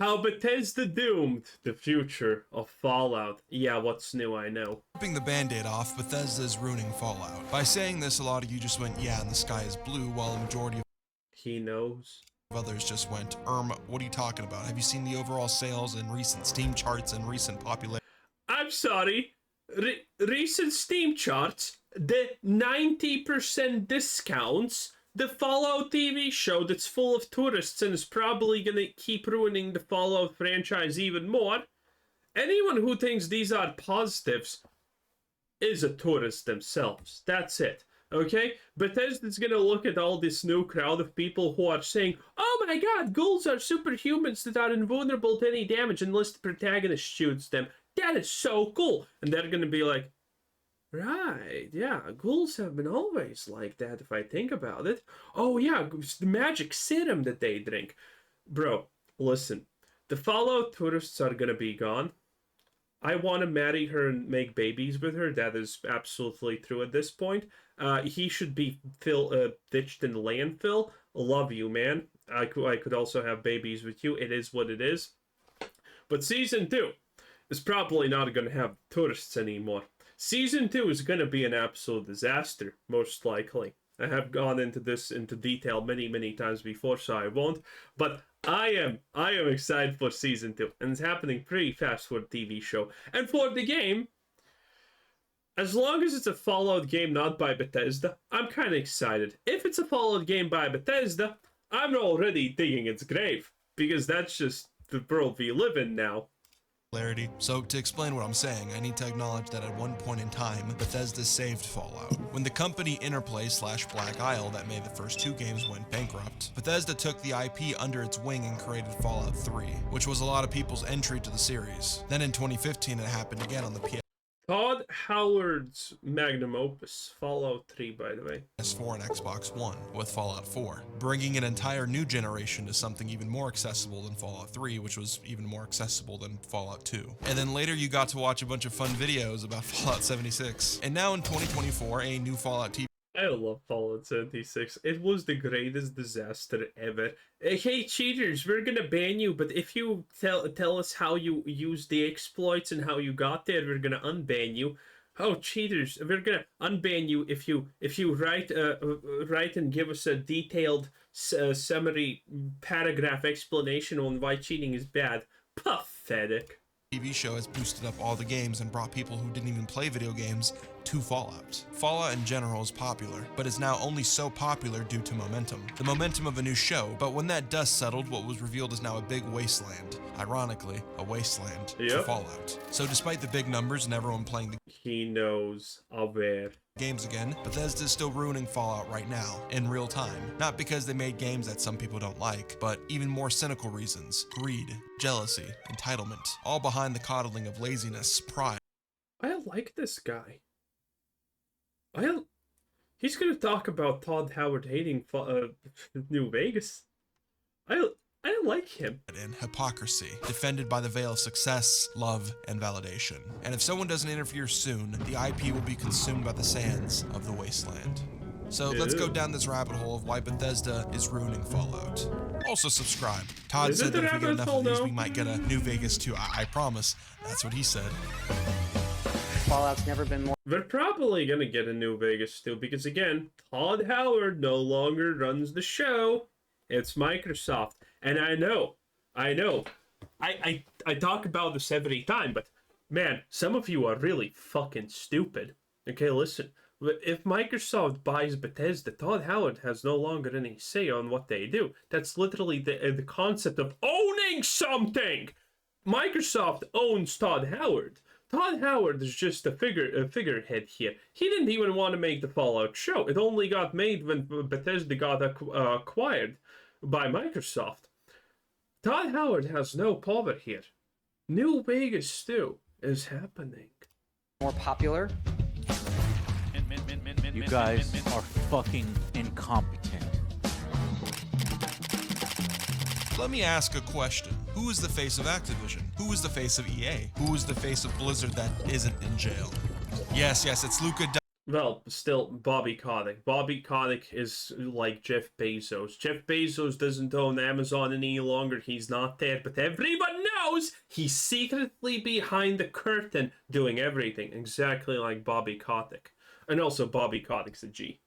How Bethesda doomed the future of Fallout. Yeah, what's new, I know. Ripping the band-aid off, Bethesda is ruining Fallout. By saying this, a lot of you just went, yeah, and the sky is blue, while a majority of He knows. others just went, what are you talking about? Have you seen the overall sales and recent Steam charts and recent popularity? I'm sorry. Recent Steam charts, the 90% discounts, the Fallout TV show that's full of tourists and is probably gonna keep ruining the Fallout franchise even more. Anyone who thinks these are positives is a tourist themselves. That's it. Okay? Bethesda's gonna look at all this new crowd of people who are saying, oh my god, ghouls are superhumans that are invulnerable to any damage unless the protagonist shoots them. That is so cool. And they're gonna be like, right, yeah, ghouls have been always like that if I think about it. Oh yeah, it's the magic serum that they drink. Bro, listen, the Fallout tourists are gonna be gone. I want to marry her and make babies with her. That is absolutely true at this point. He should be ditched in the landfill. Love you, man. I could also have babies with you. It is what it is. But Season 2 is probably not going to have tourists anymore. Season 2 is going to be an absolute disaster, most likely. I have gone into this into detail many times before, so I won't. But I am excited for Season 2, and it's happening pretty fast for the TV show. And for the game, as long as it's a Fallout game not by Bethesda, I'm kind of excited. If it's a Fallout game by Bethesda, I'm already digging its grave, because that's just the world we live in now. So to explain what I'm saying, I need to acknowledge that at one point in time, Bethesda saved Fallout. When the company Interplay/Black Isle that made the first two games went bankrupt, Bethesda took the IP under its wing and created Fallout 3, which was a lot of people's entry to the series. Then in 2015 it happened again on the Todd Howard's magnum opus, Fallout 3, by the way. PS4 and Xbox One with Fallout 4, bringing an entire new generation to something even more accessible than Fallout 3, which was even more accessible than Fallout 2. And then later you got to watch a bunch of fun videos about Fallout 76. And now in 2024, a new Fallout TV I love Fallout 76. It was the greatest disaster ever. Hey cheaters, we're gonna ban you, but if you tell us how you use the exploits and how you got there, we're gonna unban you. Oh cheaters, we're gonna unban you if you write and give us a detailed summary paragraph explanation on why cheating is bad. Pathetic. TV show has boosted up all the games and brought people who didn't even play video games to Fallout. Fallout in general is popular, but is now only so popular due to momentum. The momentum of a new show, but when that dust settled, what was revealed is now a big wasteland. Ironically, a wasteland to Fallout. So despite the big numbers and everyone playing the He knows, aware. games again, Bethesda is still ruining Fallout right now, in real time. Not because they made games that some people don't like, but even more cynical reasons. Greed, jealousy, entitlement, all behind the coddling of laziness, pride. I like this guy. He's gonna talk about Todd Howard hating New Vegas. I like him. And hypocrisy, defended by the veil of success, love, and validation. And if someone doesn't interfere soon, the IP will be consumed by the sands of the wasteland. So let's go down this rabbit hole of why Bethesda is ruining Fallout. Also subscribe. Todd said that if we get enough of these, we might get a New Vegas 2. I promise. That's what he said. Fallout's never been more. We're probably gonna get a New Vegas 2 because again, Todd Howard no longer runs the show. It's Microsoft. And I know. I talk about this every time, but man, some of you are really fucking stupid. Okay, listen. If Microsoft buys Bethesda, Todd Howard has no longer any say on what they do. That's literally the concept of owning something. Microsoft owns Todd Howard. Todd Howard is just a figurehead here. He didn't even want to make the Fallout show. It only got made when Bethesda got acquired by Microsoft. Todd Howard has no power here. New Vegas 2 is happening. More popular. You guys are fucking incompetent. Let me ask a question. Who is the face of Activision? Who is the face of EA? Who is the face of Blizzard that isn't in jail? Yes, it's Luka Well, still, Bobby Kotick. Bobby Kotick is like Jeff Bezos. Jeff Bezos doesn't own Amazon any longer. He's not there, but everyone knows he's secretly behind the curtain doing everything, exactly like Bobby Kotick. And also, Bobby Kotick's a G.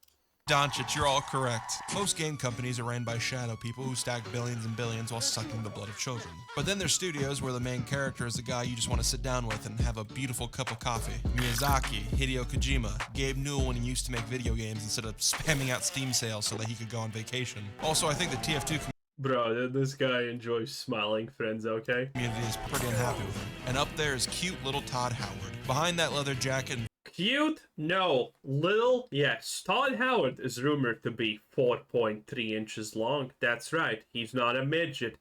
Doncic, you're all correct. Most game companies are ran by shadow people who stack billions and billions while sucking the blood of children. But then there's studios where the main character is a guy you just want to sit down with and have a beautiful cup of coffee. Miyazaki, Hideo Kojima, Gabe Newell when he used to make video games instead of spamming out Steam sales so that he could go on vacation. Also, I think the TF2 Bro, this guy enjoys smiling friends, okay? community is pretty unhappy with him. And up there is cute little Todd Howard. Behind that leather jacket and Cute? No. Little? Yes. Todd Howard is rumored to be 4.3 inches long. That's right. He's not a midget.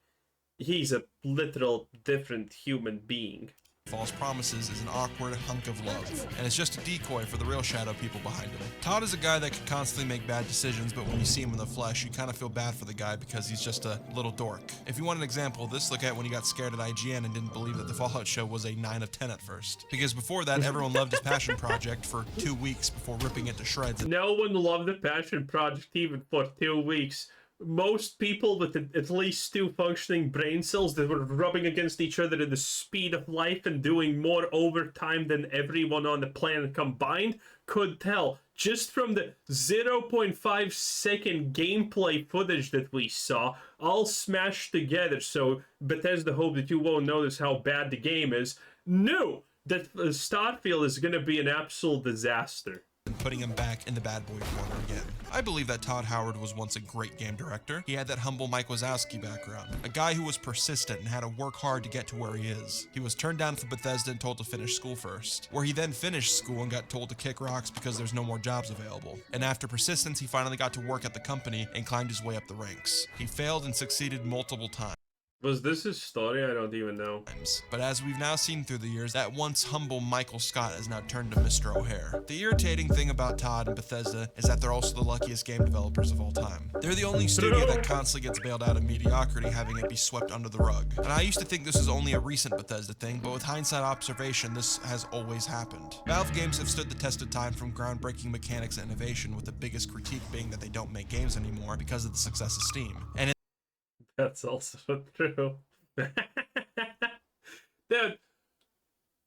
He's a literal different human being. False Promises is an awkward hunk of love, and it's just a decoy for the real shadow people behind him. Todd is a guy that can constantly make bad decisions, but when you see him in the flesh, you kind of feel bad for the guy because he's just a little dork. If you want an example of this, look at when he got scared at IGN and didn't believe that the Fallout show was a 9 of 10 at first. Because before that, everyone loved his passion project for 2 weeks before ripping it to shreds. No one loved the passion project even for 2 weeks. Most people with at least 2 functioning brain cells that were rubbing against each other at the speed of light and doing more overtime than everyone on the planet combined could tell just from the 0.5 second gameplay footage that we saw, all smashed together. So Bethesda hope that you won't notice how bad the game is. Knew that Starfield is going to be an absolute disaster. And putting him back in the bad boy corner again. I believe that Todd Howard was once a great game director. He had that humble Mike Wazowski background, a guy who was persistent and had to work hard to get to where he is. He was turned down for Bethesda and told to finish school first, where he then finished school and got told to kick rocks because there's no more jobs available. And after persistence, he finally got to work at the company and climbed his way up the ranks. He failed and succeeded multiple times. Was this his story? I don't even know. But as we've now seen through the years, that once humble Michael Scott has now turned to Mr. O'Hare. The irritating thing about Todd and Bethesda is that they're also the luckiest game developers of all time. They're the only studio that constantly gets bailed out of mediocrity, having it be swept under the rug. And I used to think this was only a recent Bethesda thing, but with hindsight observation, this has always happened. Valve games have stood the test of time from groundbreaking mechanics and innovation, with the biggest critique being that they don't make games anymore because of the success of Steam. And That's also true. Dude,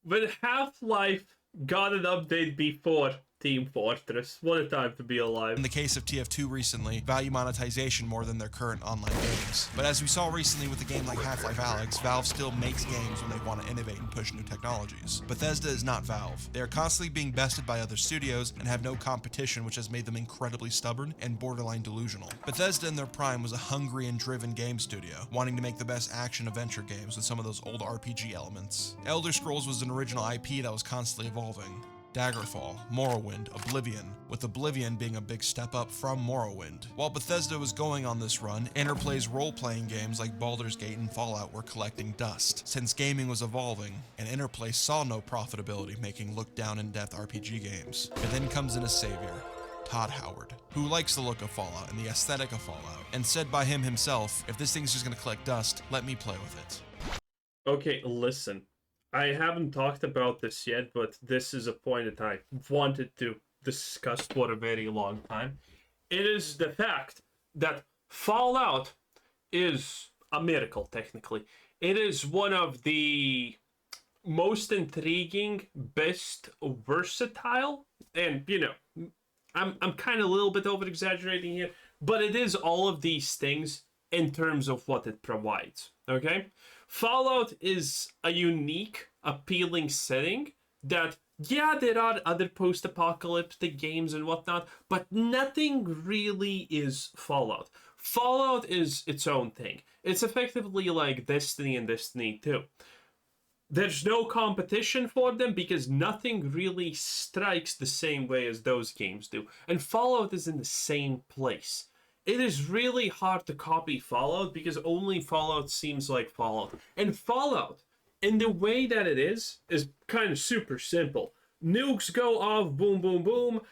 when Half-Life got an update before Team Fortress, what a time to be alive. in the case of TF2 recently, value monetization more than their current online games. But as we saw recently with a game like Half-Life Alyx, Valve still makes games when they want to innovate and push new technologies. Bethesda is not Valve. They are constantly being bested by other studios and have no competition, which has made them incredibly stubborn and borderline delusional. Bethesda in their prime was a hungry and driven game studio, wanting to make the best action-adventure games with some of those old RPG elements. Elder Scrolls was an original IP that was constantly evolving. Daggerfall, Morrowind, Oblivion, with Oblivion being a big step up from Morrowind. While Bethesda was going on this run, Interplay's role-playing games like Baldur's Gate and Fallout were collecting dust, since gaming was evolving, and Interplay saw no profitability making look-down in-depth RPG games. But then comes in a savior, Todd Howard, who likes the look of Fallout and the aesthetic of Fallout, and said by him himself, if this thing's just gonna collect dust, let me play with it. Okay, listen. I haven't talked about this yet, but this is a point that I wanted to discuss for a very long time. It is the fact that Fallout is a miracle, technically. It is one of the most intriguing, best versatile, and, you know, I'm kind of a little bit over-exaggerating here, but it is all of these things in terms of what it provides, okay? Fallout is a unique, appealing setting that, yeah, there are other post-apocalyptic games and whatnot, but nothing really is Fallout. Fallout is its own thing. It's effectively like Destiny and Destiny 2. There's no competition for them because nothing really strikes the same way as those games do. And Fallout is in the same place. It is really hard to copy Fallout because only Fallout seems like Fallout. And Fallout, in the way that it is kind of super simple. Nukes go off, boom, boom, boom.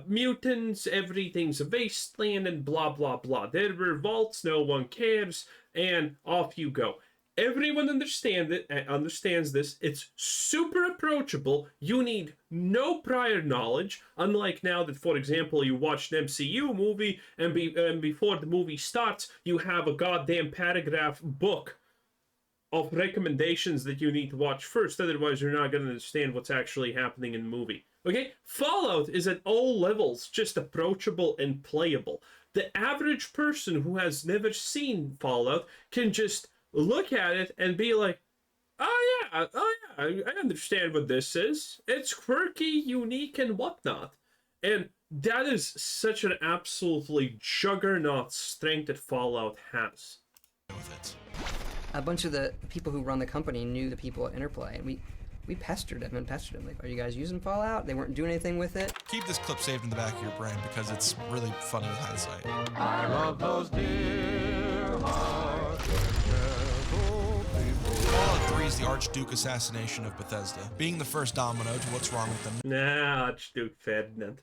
Mutants, everything's a wasteland, and blah, blah, blah. There were vaults, no one cares, and off you go. Everyone understands this. It's super approachable. You need no prior knowledge. Unlike now that, for example, you watch an MCU movie and before the movie starts, you have a goddamn paragraph book of recommendations that you need to watch first. Otherwise, you're not going to understand what's actually happening in the movie. Okay? Fallout is at all levels just approachable and playable. The average person who has never seen Fallout can just look at it and be like, oh yeah, I understand what this is. It's quirky, unique, and whatnot. And that is such an absolutely juggernaut strength that Fallout has. With it. A bunch of the people who run the company knew the people at Interplay, and we pestered them like, are you guys using Fallout? They weren't doing anything with it. Keep this clip saved in the back of your brain because it's really funny with hindsight. I love those dear hearts. Fallout 3 is the Archduke assassination of Bethesda, being the first domino to what's wrong with them. Nah, Archduke Ferdinand.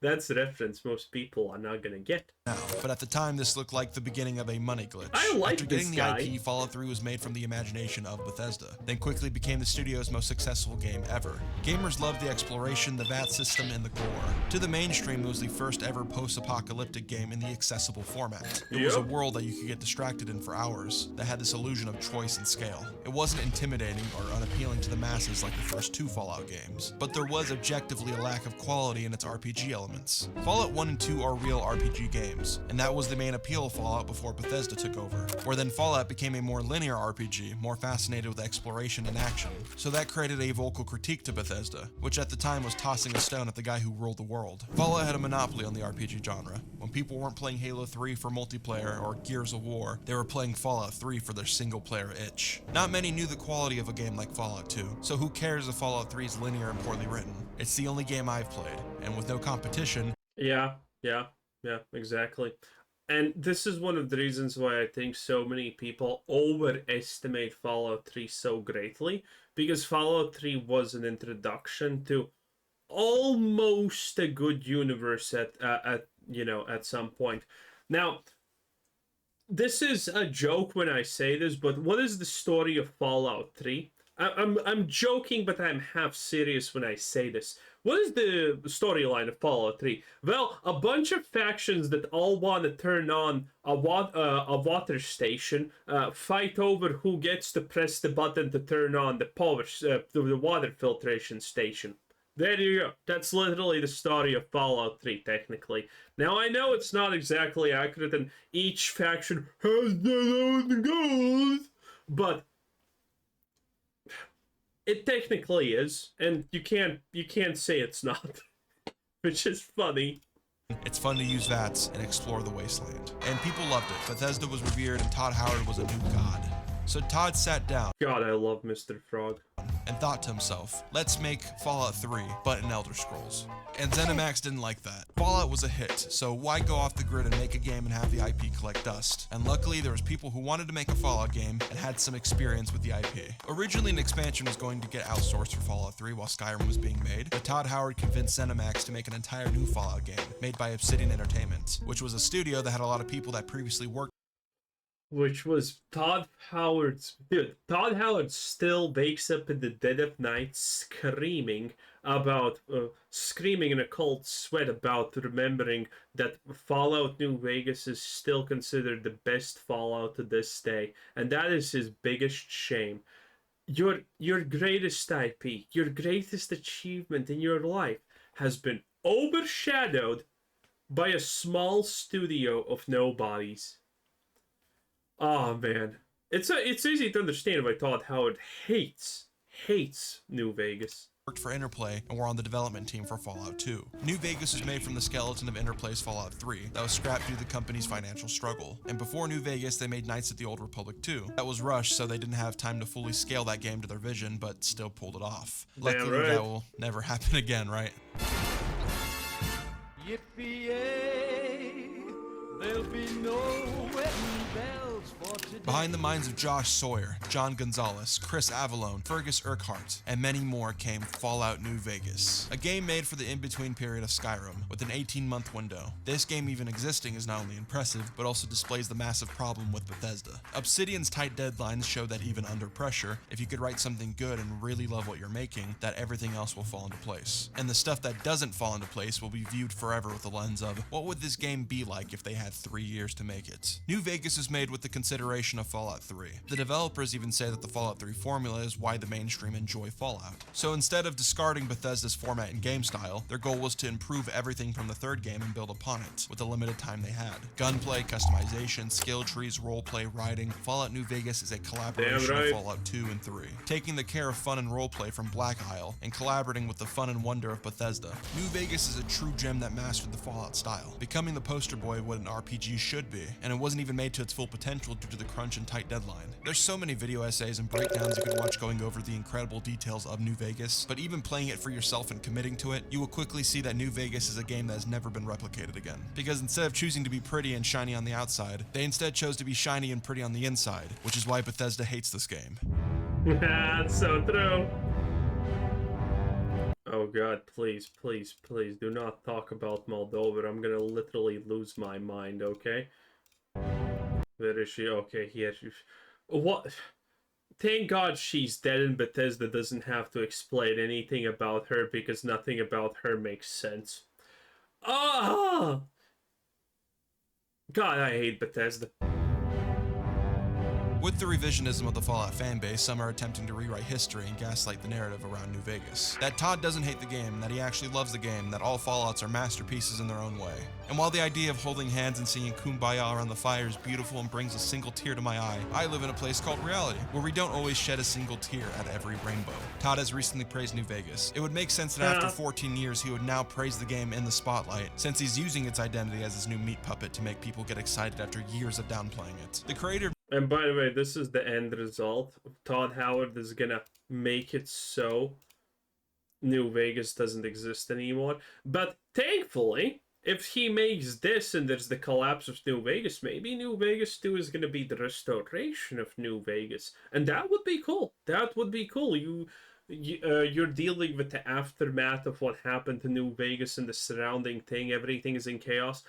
That's a reference most people are not gonna get. Now, but at the time this looked like the beginning of a money glitch. I like After this getting guy. the IP, Fallout 3 was made from the imagination of Bethesda, then quickly became the studio's most successful game ever. Gamers loved the exploration, the VAT system, and the gore. To the mainstream, it was the first ever post-apocalyptic game in the accessible format. It was a world that you could get distracted in for hours, that had this illusion of choice and scale. It wasn't intimidating or unappealing to the masses like the first two Fallout games, but there was objectively a lack of quality in its RPG elements. Fallout 1 and 2 are real RPG games, and that was the main appeal of Fallout before Bethesda took over, where then Fallout became a more linear RPG, more fascinated with exploration and action. So that created a vocal critique to Bethesda, which at the time was tossing a stone at the guy who ruled the world. Fallout had a monopoly on the RPG genre. When people weren't playing Halo 3 for multiplayer or Gears of War, they were playing Fallout 3 for their single-player itch. Not many knew the quality of a game like Fallout 2, so who cares if Fallout 3 is linear and poorly written? It's the only game I've played, and with no competition, Yeah, exactly. And this is one of the reasons why I think so many people overestimate Fallout 3 so greatly, because Fallout 3 was an introduction to almost a good universe at some point. Now, this is a joke when I say this, but what is the story of Fallout 3? I'm joking, but I'm half serious when I say this. What is the storyline of Fallout 3? Well, a bunch of factions that all want to turn on a water station fight over who gets to press the button to turn on the water filtration station. There you go. That's literally the story of Fallout 3, technically. Now, I know it's not exactly accurate, and each faction has their own goals, but it technically is, and you can't say it's not, which is funny. it's fun to use VATs and explore the wasteland. And people loved it. Bethesda was revered and Todd Howard was a new god. So Todd sat down God, I love Mr. Frog. and thought to himself, let's make Fallout 3, but in Elder Scrolls. And ZeniMax didn't like that. Fallout was a hit, so why go off the grid and make a game and have the IP collect dust? And luckily, there was people who wanted to make a Fallout game and had some experience with the IP. Originally, an expansion was going to get outsourced for Fallout 3 while Skyrim was being made, but Todd Howard convinced ZeniMax to make an entire new Fallout game, made by Obsidian Entertainment, which was a studio that had a lot of people that previously worked Which was Todd Howard's... Dude, Todd Howard still wakes up in the dead of night screaming in a cold sweat about remembering that Fallout New Vegas is still considered the best Fallout to this day. And that is his biggest shame. Your greatest IP, your greatest achievement in your life has been overshadowed by a small studio of nobodies. Oh man, it's easy to understand why Todd Howard hates New Vegas. Worked for Interplay and were on the development team for Fallout 2. New Vegas was made from the skeleton of Interplay's Fallout 3 that was scrapped due to the company's financial struggle. And before New Vegas, they made Knights of the Old Republic 2. That was rushed, so they didn't have time to fully scale that game to their vision, but still pulled it off. Luckily, right. that will never happen again, right? Yippee-yay, there'll be no wedding bells for Behind the minds of Josh Sawyer, John Gonzalez, Chris Avallone, Fergus Urquhart, and many more came Fallout New Vegas, a game made for the in-between period of Skyrim, with an 18-month window. This game even existing is not only impressive, but also displays the massive problem with Bethesda. Obsidian's tight deadlines show that even under pressure, if you could write something good and really love what you're making, that everything else will fall into place. And the stuff that doesn't fall into place will be viewed forever with the lens of, what would this game be like if they had 3 years to make it? New Vegas is made with the consideration of Fallout 3. The developers even say that the Fallout 3 formula is why the mainstream enjoy Fallout. So instead of discarding Bethesda's format and game style, their goal was to improve everything from the third game and build upon it, with the limited time they had. Gunplay, customization, skill trees, roleplay, writing, Fallout New Vegas is a collaboration of Fallout 2 and 3, taking the care of fun and roleplay from Black Isle, and collaborating with the fun and wonder of Bethesda. New Vegas is a true gem that mastered the Fallout style, becoming the poster boy of what an RPG should be, and it wasn't even made to its full potential due to the crunch and tight deadline. There's so many video essays and breakdowns you could watch going over the incredible details of New Vegas, but even playing it for yourself and committing to it, you will quickly see that New Vegas is a game that has never been replicated again. Because instead of choosing to be pretty and shiny on the outside, they instead chose to be shiny and pretty on the inside, which is why Bethesda hates this game. That's so true. Oh god, please, please, please, do not talk about Moldova. I'm gonna literally lose my mind, okay? Where is she? Okay, here she... What? Thank God she's dead and Bethesda doesn't have to explain anything about her because nothing about her makes sense. Ah! God, I hate Bethesda. With the revisionism of the Fallout fanbase, some are attempting to rewrite history and gaslight the narrative around New Vegas. That Todd doesn't hate the game, that he actually loves the game, that all Fallouts are masterpieces in their own way. And while the idea of holding hands and singing Kumbaya around the fire is beautiful and brings a single tear to my eye, I live in a place called reality, where we don't always shed a single tear at every rainbow. Todd has recently praised New Vegas. It would make sense that after 14 years he would now praise the game in the spotlight, since he's using its identity as his new meat puppet to make people get excited after years of downplaying it. The creator... And by the way, this is the end result. Todd Howard is gonna make it so New Vegas doesn't exist anymore. But thankfully, if he makes this and there's the collapse of New Vegas, maybe New Vegas 2 is gonna be the restoration of New Vegas. And that would be cool. That would be cool. You're dealing with the aftermath of what happened to New Vegas and the surrounding thing. Everything is in chaos.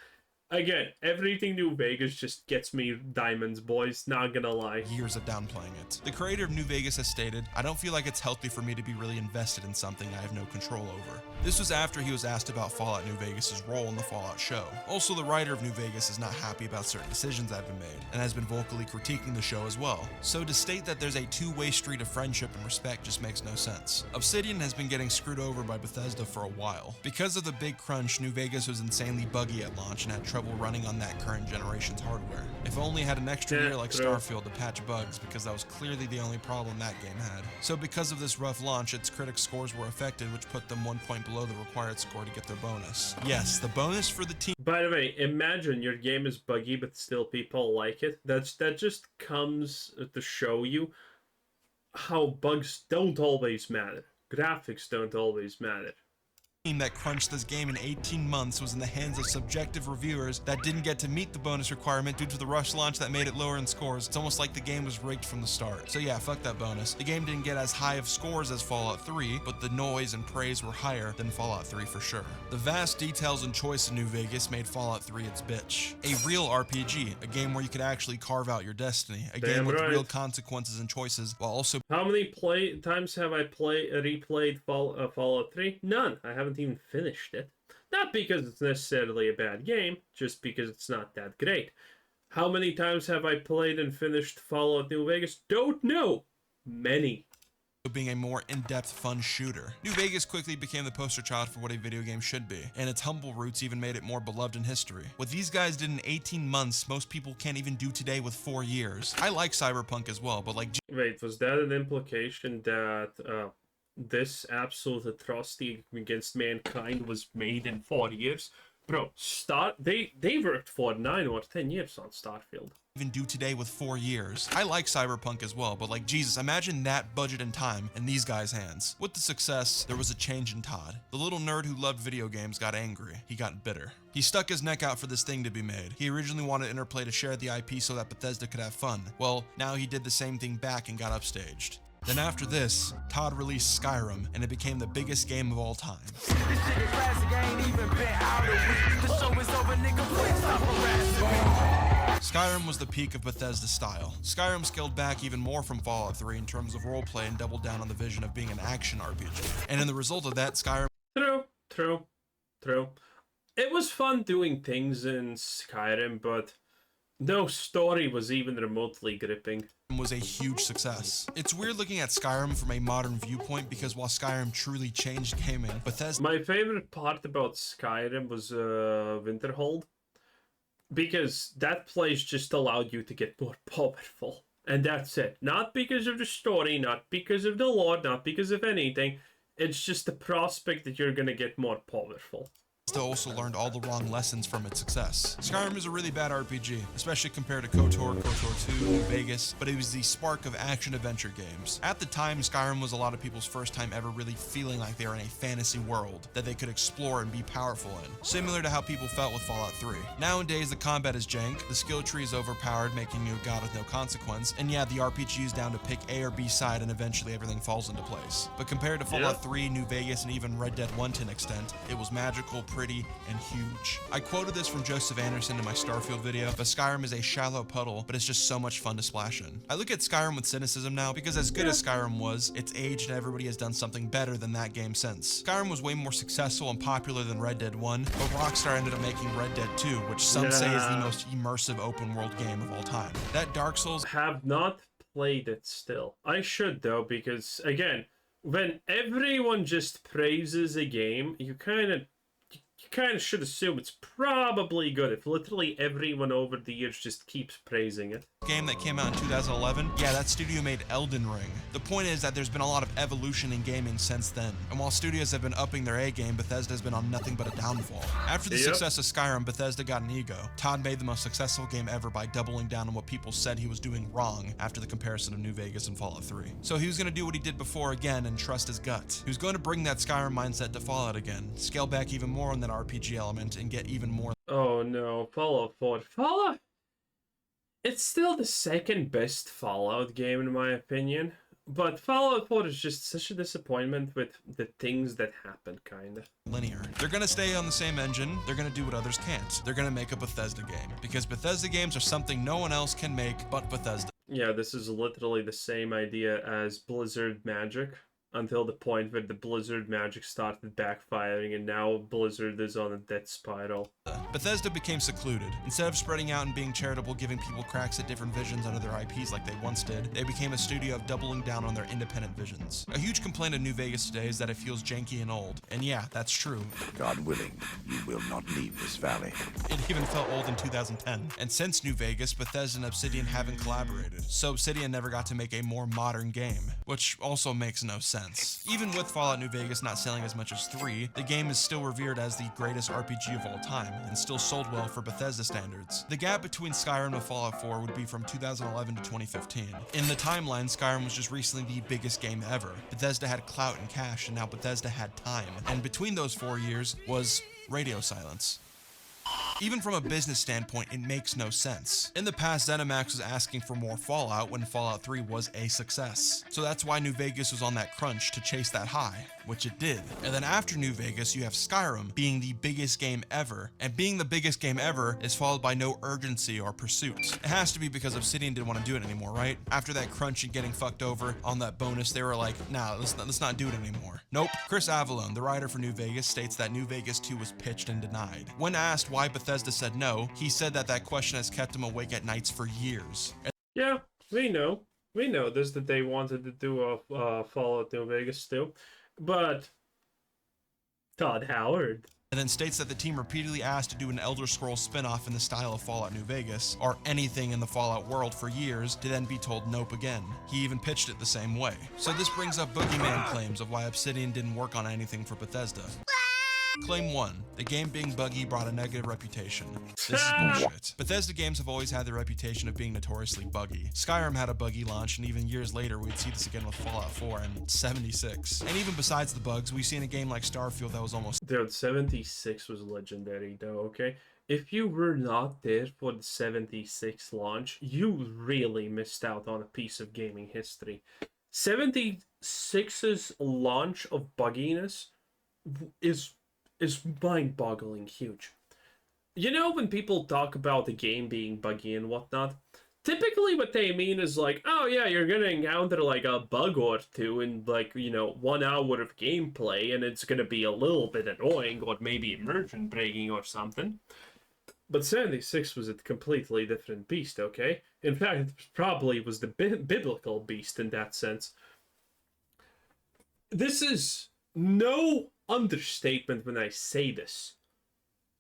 Again, everything New Vegas just gets me diamonds, boys, not gonna lie. Years of downplaying it. The creator of New Vegas has stated, "I don't feel like it's healthy for me to be really invested in something I have no control over." This was after he was asked about Fallout New Vegas' role in the Fallout show. Also, the writer of New Vegas is not happy about certain decisions that have been made, and has been vocally critiquing the show as well. So to state that there's a two-way street of friendship and respect just makes no sense. Obsidian has been getting screwed over by Bethesda for a while. Because of the big crunch, New Vegas was insanely buggy at launch and had trouble running on that current generation's hardware. If only had an extra year like Starfield to patch bugs, because that was clearly the only problem that game had. So because of this rough launch, its critics' scores were affected, which put them 1 point below the required score to get their bonus. Yes, the bonus for the team. By the way, imagine your game is buggy, but still people like it. That just comes to show you how bugs don't always matter. Graphics don't always matter. That crunched this game in 18 months was in the hands of subjective reviewers that didn't get to meet the bonus requirement due to the rush launch that made it lower in scores. It's almost like the game was rigged from the start. So yeah, fuck that bonus. The game didn't get as high of scores as Fallout 3, but the noise and praise were higher than Fallout 3 for sure. The vast details and choice of New Vegas made Fallout 3 its bitch. A real RPG, a game where you could actually carve out your destiny, a game with real consequences and choices, while also... How many times have I replayed Fallout 3? None. I haven't even finished it. Not because it's necessarily a bad game, just because it's not that great. How many times have I played and finished Fallout New Vegas? Don't know. Many. Being a more in-depth, fun shooter. New Vegas quickly became the poster child for what a video game should be, and its humble roots even made it more beloved in history. What these guys did in 18 months, most people can't even do today with 4 years. I like Cyberpunk as well, but like... Wait, was that an implication that this absolute atrocity against mankind was made in 4 years? Bro, they worked for 9 or 10 years on Starfield. even do today with 4 years. I like Cyberpunk as well, but like, Jesus, imagine that budget and time in these guys' hands. With the success, there was a change in Todd. The little nerd who loved video games got angry. He got bitter. He stuck his neck out for this thing to be made. He originally wanted Interplay to share the IP so that Bethesda could have fun. Well, now he did the same thing back and got upstaged. Then after this, Todd released Skyrim, and it became the biggest game of all time. This shit is classic, I ain't even been out a week. The show is over, nigga, please stop harassing me. Skyrim was the peak of Bethesda's style. Skyrim scaled back even more from Fallout 3 in terms of roleplay and doubled down on the vision of being an action RPG. And in the result of that, Skyrim... True. It was fun doing things in Skyrim, but no story was even remotely gripping. Was a huge success. It's weird looking at Skyrim from a modern viewpoint because while Skyrim truly changed gaming, Bethesda... My favorite part about Skyrim was Winterhold, because that place just allowed you to get more powerful. And that's it. Not because of the story, not because of the lore, not because of anything. It's just the prospect that you're gonna get more powerful. Also learned all the wrong lessons from its success. Skyrim is a really bad RPG, especially compared to KOTOR, KOTOR 2, New Vegas, but it was the spark of action-adventure games. At the time, Skyrim was a lot of people's first time ever really feeling like they were in a fantasy world that they could explore and be powerful in, similar to how people felt with Fallout 3. Nowadays, the combat is jank, the skill tree is overpowered, making you a god with no consequence, and yeah, the RPG is down to pick A or B side and eventually everything falls into place. But compared to Fallout 3, New Vegas, and even Red Dead 1 to an extent, it was magical, pretty, and huge. I quoted this from Joseph Anderson in my Starfield video, but Skyrim is a shallow puddle, but it's just so much fun to splash in. I look at Skyrim with cynicism now, because as good as Skyrim was, it's aged and everybody has done something better than that game since. Skyrim was way more successful and popular than Red Dead 1, but Rockstar ended up making Red Dead 2, which some say is the most immersive open world game of all time. That Dark Souls... Have not played it still. I should though, because again, when everyone just praises a game, you kind of should assume it's probably good if literally everyone over the years just keeps praising it. Game that came out in 2011, yeah, that studio made Elden Ring. The point is that there's been a lot of evolution in gaming since then, and while studios have been upping their A game, Bethesda has been on nothing but a downfall. After the success of Skyrim, Bethesda got an ego. Todd made the most successful game ever by doubling down on what people said he was doing wrong after the comparison of New Vegas and Fallout 3. So he was going to do what he did before again and trust his gut. He was going to bring that Skyrim mindset to Fallout again, scale back even more on that RPG element, and get even more... Oh no, Fallout 4. Fallout... It's still the second best Fallout game in my opinion, but Fallout 4 is just such a disappointment with the things that happen, kinda. Linear. They're gonna stay on the same engine, they're gonna do what others can't. They're gonna make a Bethesda game, because Bethesda games are something no one else can make but Bethesda. Yeah, this is literally the same idea as Blizzard Magic, until the point where the Blizzard Magic started backfiring, and now Blizzard is on a death spiral. Bethesda became secluded. Instead of spreading out and being charitable, giving people cracks at different visions under their IPs like they once did, they became a studio of doubling down on their independent visions. A huge complaint of New Vegas today is that it feels janky and old. And yeah, that's true. God willing, you will not leave this valley. It even felt old in 2010. And since New Vegas, Bethesda and Obsidian haven't collaborated, so Obsidian never got to make a more modern game, which also makes no sense. Even with Fallout New Vegas not selling as much as 3, the game is still revered as the greatest RPG of all time, and still sold well for Bethesda standards. The gap between Skyrim and Fallout 4 would be from 2011 to 2015. In the timeline, Skyrim was just recently the biggest game ever. Bethesda had clout and cash, and now Bethesda had time. And between those 4 years was radio silence. Even from a business standpoint, it makes no sense. In the past, ZeniMax was asking for more Fallout when Fallout 3 was a success. So that's why New Vegas was on that crunch to chase that high, which it did. And then after New Vegas, you have Skyrim being the biggest game ever. And being the biggest game ever is followed by no urgency or pursuit. It has to be because Obsidian didn't want to do it anymore, right? After that crunch and getting fucked over on that bonus, they were like, nah, let's not do it anymore. Nope. Chris Avallone, the writer for New Vegas, states that New Vegas 2 was pitched and denied. When asked why Bethesda said no, he said that question has kept him awake at nights for years. Yeah, we know this, that they wanted to do a Fallout New Vegas too, but Todd Howard. And then states that the team repeatedly asked to do an Elder Scrolls spin-off in the style of Fallout New Vegas, or anything in the Fallout world for years, to then be told nope again. He even pitched it the same way. So this brings up boogeyman claims of why Obsidian didn't work on anything for Bethesda. Claim 1. The game being buggy brought a negative reputation. This is bullshit. Bethesda games have always had the reputation of being notoriously buggy. Skyrim had a buggy launch, and even years later we'd see this again with Fallout 4 and 76. And even besides the bugs, we see in a game like Starfield that was almost... Dude, 76 was legendary though, okay? If you were not there for the 76 launch, you really missed out on a piece of gaming history. 76's launch of bugginess is mind-boggling huge. You know, when people talk about the game being buggy and whatnot, typically what they mean is like, oh yeah, you're gonna encounter like a bug or two in like, 1 hour of gameplay, and it's gonna be a little bit annoying or maybe immersion breaking or something. But 76 was a completely different beast, okay? In fact, it probably was the biblical beast in that sense. This is no understatement when I say this.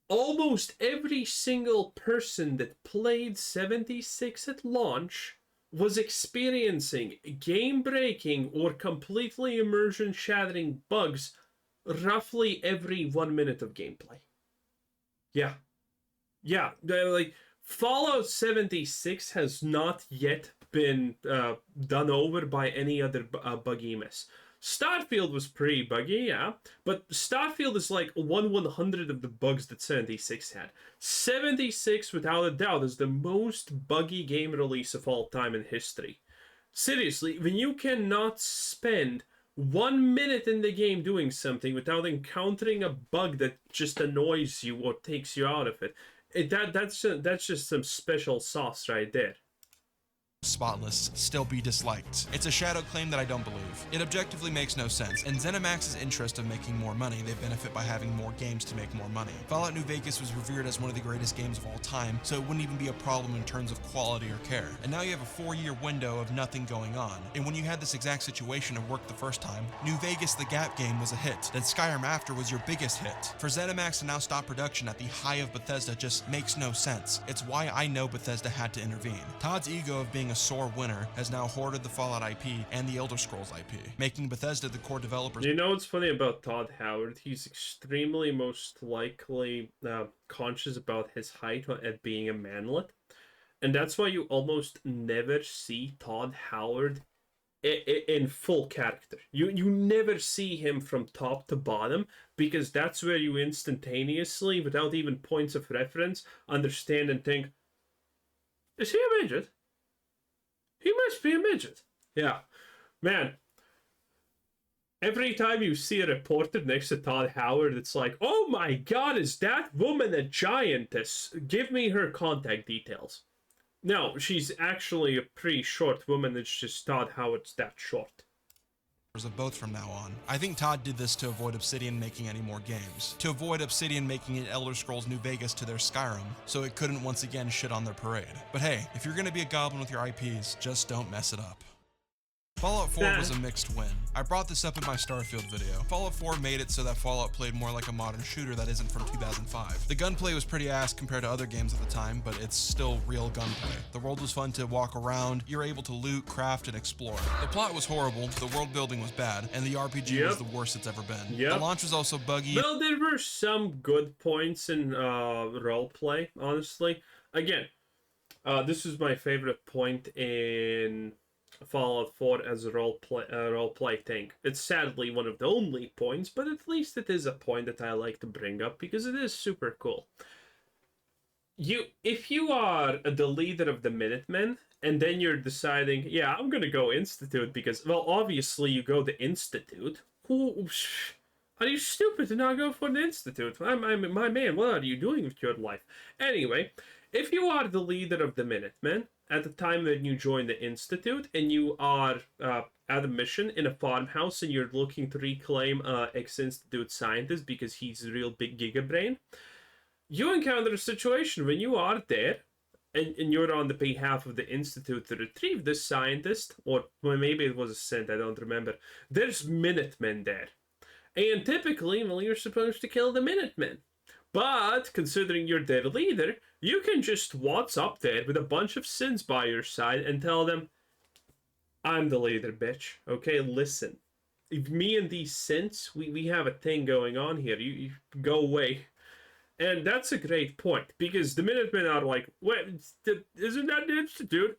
Almost every single person that played 76 at launch was experiencing game-breaking or completely immersion-shattering bugs roughly every 1 minute of gameplay. Yeah, like, Fallout 76 has not yet been done over by any other buggy mess. Starfield was pretty buggy, yeah, but Starfield is like 1/100 of the bugs that 76 had. 76, without a doubt, is the most buggy game release of all time in history. Seriously, when you cannot spend 1 minute in the game doing something without encountering a bug that just annoys you or takes you out of it, that's just some special sauce right there. spotless, still be disliked. It's a shadow claim that I don't believe. It objectively makes no sense. In ZeniMax's interest of making more money, they benefit by having more games to make more money. Fallout New Vegas was revered as one of the greatest games of all time, so it wouldn't even be a problem in terms of quality or care. And now you have a 4-year window of nothing going on. And when you had this exact situation and worked the first time, New Vegas the Gap game was a hit. Then Skyrim after was your biggest hit. For ZeniMax to now stop production at the high of Bethesda just makes no sense. It's why I know Bethesda had to intervene. Todd's ego of being a sore winner has now hoarded the Fallout IP and the Elder Scrolls IP, making Bethesda the core developers. You know what's funny about Todd Howard? He's extremely most likely conscious about his height at being a manlet. And that's why you almost never see Todd Howard in full character. You never see him from top to bottom, because that's where you instantaneously, without even points of reference, understand and think, is he a midget? He must be a midget. Yeah. Man. Every time you see a reporter next to Todd Howard, it's like, oh my god, is that woman a giantess? Give me her contact details. No, she's actually a pretty short woman. It's just Todd Howard's that short. Of both from now on. I think Todd did this to avoid Obsidian making any more games. To avoid Obsidian making it Elder Scrolls New Vegas to their Skyrim, so it couldn't once again shit on their parade. But hey, if you're gonna be a goblin with your IPs, just don't mess it up. Fallout 4 was a mixed win. I brought this up in my Starfield video. Fallout 4 made it so that Fallout played more like a modern shooter that isn't from 2005. The gunplay was pretty ass compared to other games at the time, but it's still real gunplay. The world was fun to walk around, you're able to loot, craft, and explore. The plot was horrible, the world building was bad, and the RPG was the worst it's ever been. The launch was also buggy. Well, there were some good points in roleplay, honestly. Again, this is my favorite point in Fallout 4 as a roleplay thing. It's sadly one of the only points, but at least it is a point that I like to bring up because it is super cool. If you are the leader of the Minutemen, and then you're deciding, yeah, I'm gonna go Institute because, well, obviously you go to Institute. Are you stupid to not go for the Institute? my man, what are you doing with your life? Anyway, if you are the leader of the Minutemen, at the time that you join the Institute, and you are at a mission in a farmhouse, and you're looking to reclaim ex-Institute scientist because he's a real big gigabrain, you encounter a situation when you are there, and you're on the behalf of the Institute to retrieve this scientist, or well, maybe it was a Sint, I don't remember. There's Minutemen there. And typically, well, you're supposed to kill the Minutemen. But, considering you're their leader, you can just waltz up there with a bunch of sins by your side and tell them, I'm the leader, bitch. Okay, listen. if me and these synths, we have a thing going on here. You go away. And that's a great point, because the Minutemen are like, "What? Isn't that the Institute?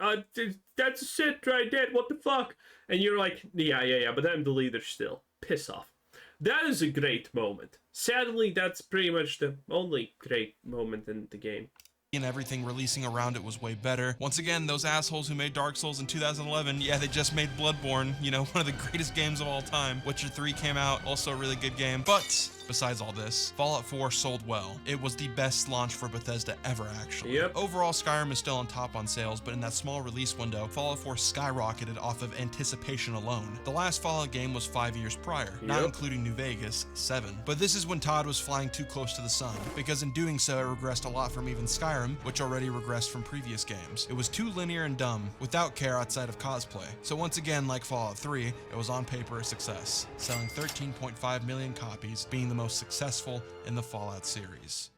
That's a synth right there, what the fuck?" And you're like, yeah, but I'm the leader still. Piss off. That is a great moment. Sadly, that's pretty much the only great moment in the game. And everything releasing around it was way better. Once again, those assholes who made Dark Souls in 2011, yeah, they just made Bloodborne, you know, one of the greatest games of all time. Witcher 3 came out, also a really good game. But besides all this, Fallout 4 sold well. It was the best launch for Bethesda ever, actually. Yep. Overall, Skyrim is still on top on sales, but in that small release window, Fallout 4 skyrocketed off of anticipation alone. The last Fallout game was 5 years prior, not including New Vegas, 7. But this is when Todd was flying too close to the sun, because in doing so, it regressed a lot from even Skyrim, which already regressed from previous games. It was too linear and dumb, without care outside of cosplay. So once again, like Fallout 3, it was on paper a success, selling 13.5 million copies, being the most successful in the Fallout series.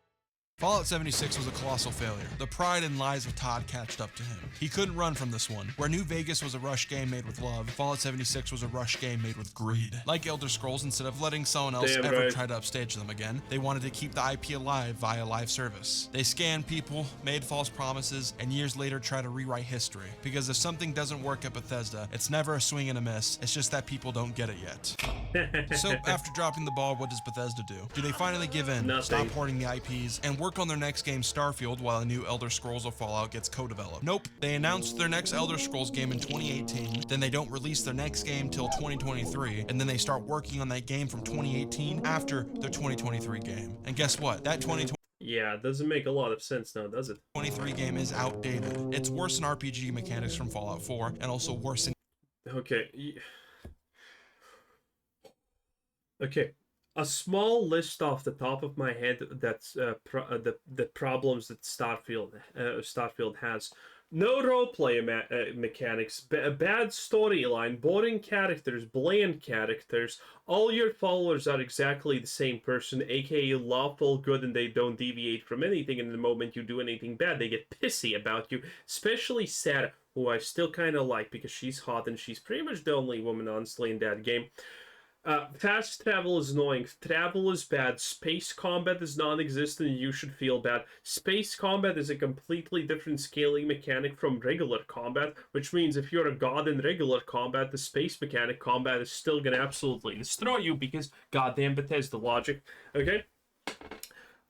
Fallout 76 was a colossal failure. The pride and lies of Todd catched up to him. He couldn't run from this one. Where New Vegas was a rush game made with love, Fallout 76 was a rush game made with greed. Like Elder Scrolls, instead of letting someone else try to upstage them again, they wanted to keep the IP alive via live service. They scanned people, made false promises, and years later try to rewrite history. Because if something doesn't work at Bethesda, it's never a swing and a miss, it's just that people don't get it yet. So after dropping the ball, what does Bethesda do? Do they finally give in, Nothing. stop hoarding the IPs, and work on their next game Starfield while a new Elder Scrolls or Fallout gets co-developed? Nope. They announced their next Elder Scrolls game in 2018, then they don't release their next game till 2023, and then they start working on that game from 2018 after their 2023 game. And guess what? That 2023 Yeah, it doesn't make a lot of sense now, does it? game is outdated. It's worse than RPG mechanics from Fallout 4, and also worse than Okay. Okay. A small list off the top of my head that's the problems that Starfield has. No roleplay mechanics, bad storyline, boring characters, bland characters. All your followers are exactly the same person, aka lawful good, and they don't deviate from anything. And the moment you do anything bad, they get pissy about you. Especially Sarah, who I still kind of like because she's hot and she's pretty much the only woman, honestly, in that game. Fast travel is annoying. Travel is bad. Space combat is non-existent and you should feel bad. Space combat is a completely different scaling mechanic from regular combat, which means if you're a god in regular combat, the space mechanic combat is still gonna absolutely destroy you because goddamn Bethesda logic. Okay?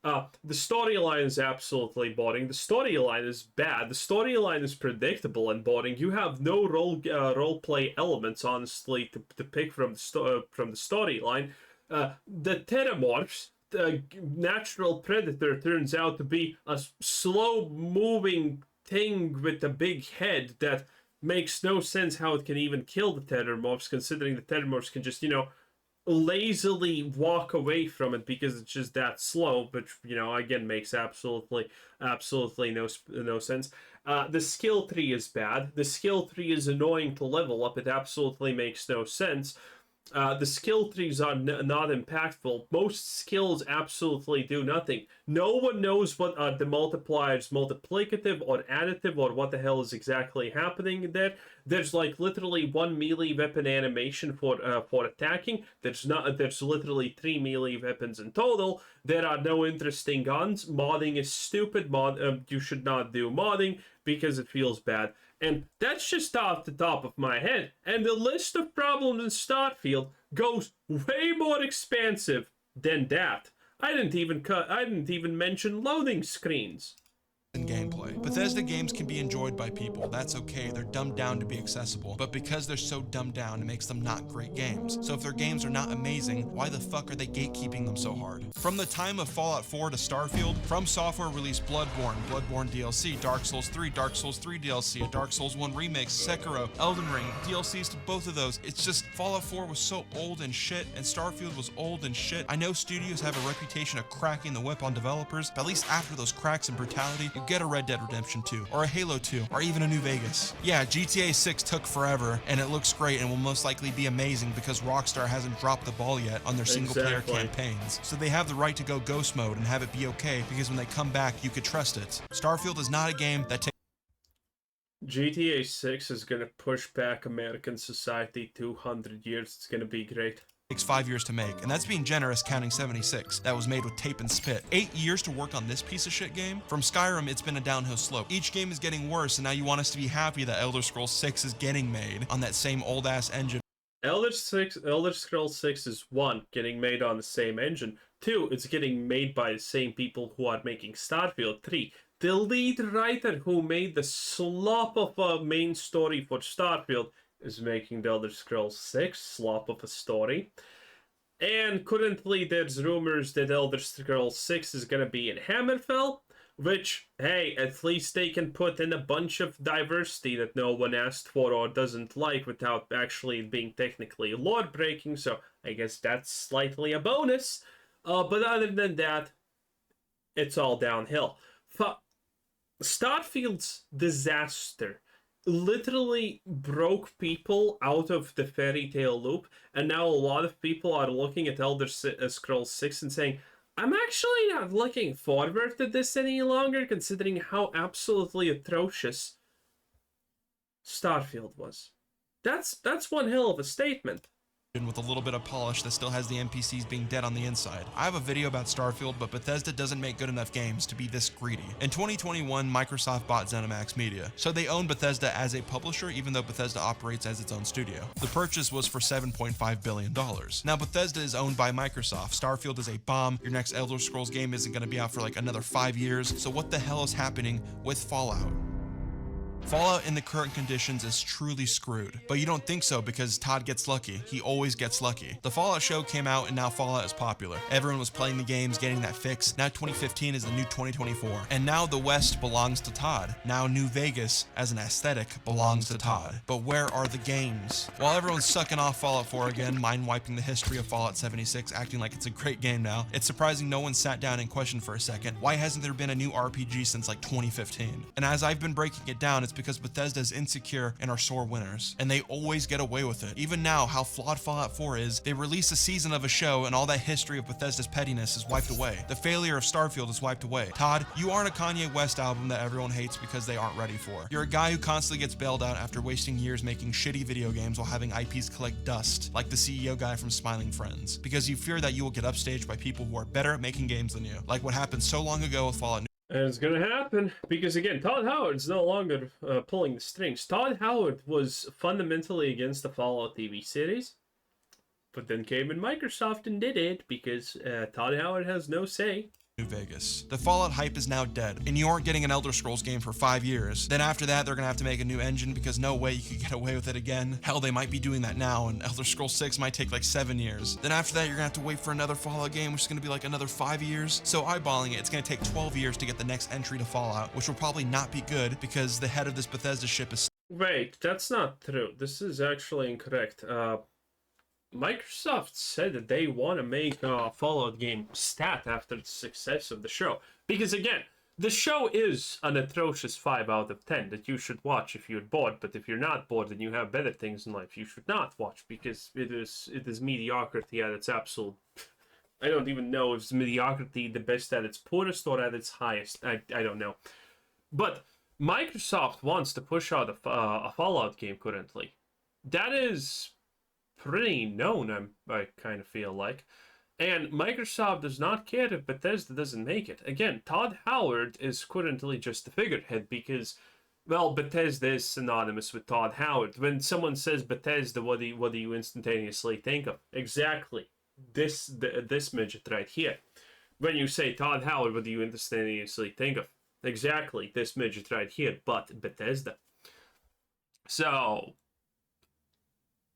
The storyline is absolutely boring. The storyline is bad. The storyline is predictable and boring. You have no role-play elements, honestly, to pick from the storyline. The Terramorphs, the natural predator, turns out to be a slow-moving thing with a big head that makes no sense how it can even kill the Terramorphs, considering the Terramorphs can just, lazily walk away from it because it's just that slow, but again makes absolutely no sense. The skill tree is bad. The skill tree is annoying to level up. It absolutely makes no sense. The skill trees are not impactful. Most skills absolutely do nothing. No one knows what the multipliers, multiplicative or additive, or what the hell is exactly happening there. There's like literally one melee weapon animation for attacking. There's literally 3 melee weapons in total. There are no interesting guns. Modding is stupid. You should not do modding because it feels bad. And that's just off the top of my head. And the list of problems in Starfield goes way more expansive than that. I didn't even mention loading screens. and gameplay. Bethesda games can be enjoyed by people. That's okay. They're dumbed down to be accessible. But because they're so dumbed down, it makes them not great games. So if their games are not amazing, why the fuck are they gatekeeping them so hard? From the time of Fallout 4 to Starfield, From Software released Bloodborne DLC, Dark Souls 3 DLC, a Dark Souls 1 remake, Sekiro, Elden Ring, DLCs to both of those. It's just Fallout 4 was so old and shit, and Starfield was old and shit. I know studios have a reputation of cracking the whip on developers, but at least after those cracks and brutality, you get a Red Dead Redemption 2, or a Halo 2, or even a New Vegas. Yeah, GTA 6 took forever, and it looks great and will most likely be amazing because Rockstar hasn't dropped the ball yet on their single-player campaigns. So they have the right to go ghost mode and have it be okay, because when they come back, you could trust it. Starfield is not a game that takes... GTA 6 is gonna push back American society 200 years. It's gonna be great. Takes 5 years to make, and that's being generous counting 76, that was made with tape and spit. 8 years to work on this piece of shit game? From Skyrim, it's been a downhill slope. Each game is getting worse, and now you want us to be happy that Elder Scrolls 6 is getting made on that same old-ass engine. Elder Scrolls 6 is 1, getting made on the same engine. 2, it's getting made by the same people who are making Starfield. 3, the lead writer who made the slop of a main story for Starfield is making the Elder Scrolls 6 slop of a story. And currently there's rumors that Elder Scrolls 6 is going to be in Hammerfell, which, hey, at least they can put in a bunch of diversity that no one asked for or doesn't like without actually being technically lore-breaking, so I guess that's slightly a bonus. But other than that, it's all downhill. Starfield's disaster literally broke people out of the fairy tale loop, and now a lot of people are looking at Elder Scrolls 6 and saying, I'm actually not looking forward to this any longer, considering how absolutely atrocious Starfield was. That's one hell of a statement. With a little bit of polish that still has the NPCs being dead on the inside. I have a video about Starfield, but Bethesda doesn't make good enough games to be this greedy. In 2021, Microsoft bought ZeniMax Media, so they own Bethesda as a publisher even though Bethesda operates as its own studio. The purchase was for $7.5 billion. Now Bethesda is owned by Microsoft. Starfield is a bomb. Your next Elder Scrolls game isn't going to be out for like another 5 years, so what the hell is happening with Fallout? Fallout in the current conditions is truly screwed, but you don't think so because Todd gets lucky. He always gets lucky. The Fallout show came out and now Fallout is popular. Everyone was playing the games, getting that fix. Now 2015 is the new 2024. And now the West belongs to Todd. Now New Vegas, as an aesthetic, belongs to Todd. But where are the games? While everyone's sucking off Fallout 4 again, mind-wiping the history of Fallout 76, acting like it's a great game now, it's surprising no one sat down and questioned for a second, why hasn't there been a new RPG since like 2015? And as I've been breaking it down, it's because Bethesda is insecure and are sore winners, and they always get away with it. Even now, how flawed Fallout 4 is, they release a season of a show and all that history of Bethesda's pettiness is wiped away. The failure of Starfield is wiped away. Todd, you aren't a Kanye West album that everyone hates because they aren't ready for. You're a guy who constantly gets bailed out after wasting years making shitty video games while having IPs collect dust, like the CEO guy from Smiling Friends, because you fear that you will get upstaged by people who are better at making games than you, like what happened so long ago with Fallout. And it's gonna happen, because again, Todd Howard's no longer pulling the strings. Todd Howard was fundamentally against the Fallout TV series, but then came in Microsoft and did it, because Todd Howard has no say. New Vegas. The Fallout hype is now dead, and you aren't getting an Elder Scrolls game for 5 years. Then after that, they're gonna have to make a new engine because no way you could get away with it again. Hell, they might be doing that now, and Elder Scrolls 6 might take like 7 years. Then after that, you're gonna have to wait for another Fallout game, which is gonna be like another 5 years. So eyeballing it, it's gonna take 12 years to get the next entry to Fallout, which will probably not be good because the head of this Bethesda ship is... Wait, that's not true. This is actually incorrect. Microsoft said that they want to make a Fallout game stat after the success of the show. Because again, the show is an atrocious 5 out of 10 that you should watch if you're bored. But if you're not bored and you have better things in life, you should not watch, because it is mediocrity at its absolute... I don't even know if it's mediocrity the best at its poorest or at its highest. I don't know. But Microsoft wants to push out a Fallout game currently. That is pretty known, I kind of feel like. And Microsoft does not care if Bethesda doesn't make it. Again, Todd Howard is currently just the figurehead because, well, Bethesda is synonymous with Todd Howard. When someone says Bethesda, what do you instantaneously think of? Exactly. This midget right here. When you say Todd Howard, what do you instantaneously think of? Exactly. This midget right here, but Bethesda. So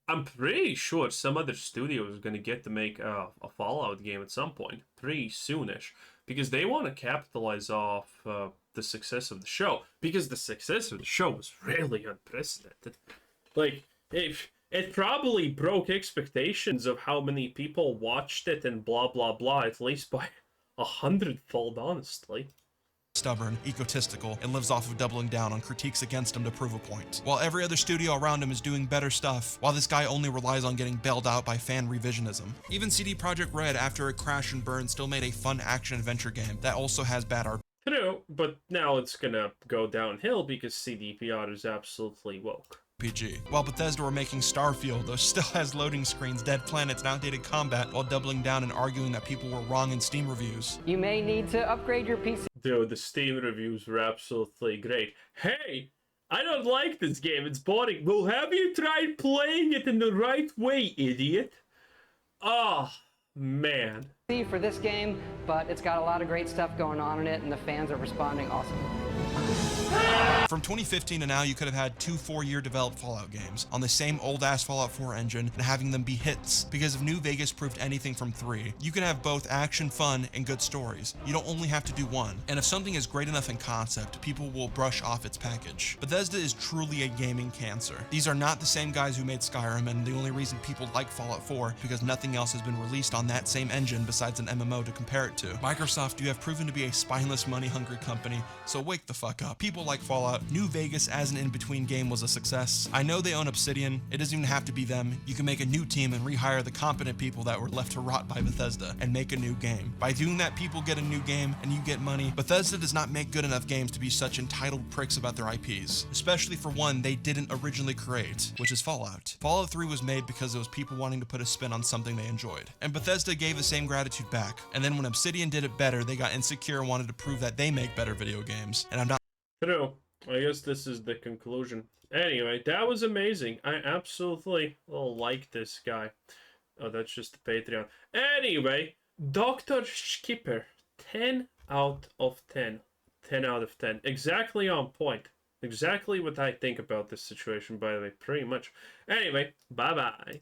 I'm pretty sure some other studio is going to get to make a Fallout game at some point, pretty soonish, because they want to capitalize off the success of the show, because the success of the show was really unprecedented. Like, it probably broke expectations of how many people watched it and blah, blah, blah, at least by 100-fold, honestly. Stubborn, egotistical, and lives off of doubling down on critiques against him to prove a point. While every other studio around him is doing better stuff, while this guy only relies on getting bailed out by fan revisionism. Even CD Projekt Red, after a crash and burn, still made a fun action-adventure game that also has bad art. True, But now it's gonna go downhill because CDPR is absolutely woke. RPG. While Bethesda were making Starfield, though still has loading screens, dead planets, and outdated combat, while doubling down and arguing that people were wrong in Steam reviews. You may need to upgrade your PC. Dude, the Steam reviews were absolutely great. Hey, I don't like this game. It's boring. Well, have you tried playing it in the right way, idiot? Oh, man. For this game, but it's got a lot of great stuff going on in it, and the fans are responding awesome. From 2015 to now, you could have had 2 4-year developed Fallout games on the same old-ass Fallout 4 engine and having them be hits, because if New Vegas proved anything from 3, you can have both action, fun, and good stories. You don't only have to do one. And if something is great enough in concept, people will brush off its package. Bethesda is truly a gaming cancer. These are not the same guys who made Skyrim, and the only reason people like Fallout 4 is because nothing else has been released on that same engine besides an MMO to compare it to. Microsoft, you have proven to be a spineless, money-hungry company, so wake the fuck up. People like Fallout. New Vegas as an in-between game was a success. I know they own Obsidian. It doesn't even have to be them. You can make a new team and rehire the competent people that were left to rot by Bethesda and make a new game. By doing that, people get a new game and you get money. Bethesda does not make good enough games to be such entitled pricks about their IPs, especially for one they didn't originally create, which is Fallout. Fallout 3 was made because it was people wanting to put a spin on something they enjoyed. And Bethesda gave the same gratitude back. And then when Obsidian did it better, they got insecure and wanted to prove that they make better video games. And I'm not True. I guess this is the conclusion. Anyway, that was amazing. I absolutely like this guy. Oh, that's just the Patreon. Anyway, Dr. Skipper, 10 out of 10. 10 out of 10. Exactly on point. Exactly what I think about this situation, by the way. Pretty much. Anyway, bye-bye.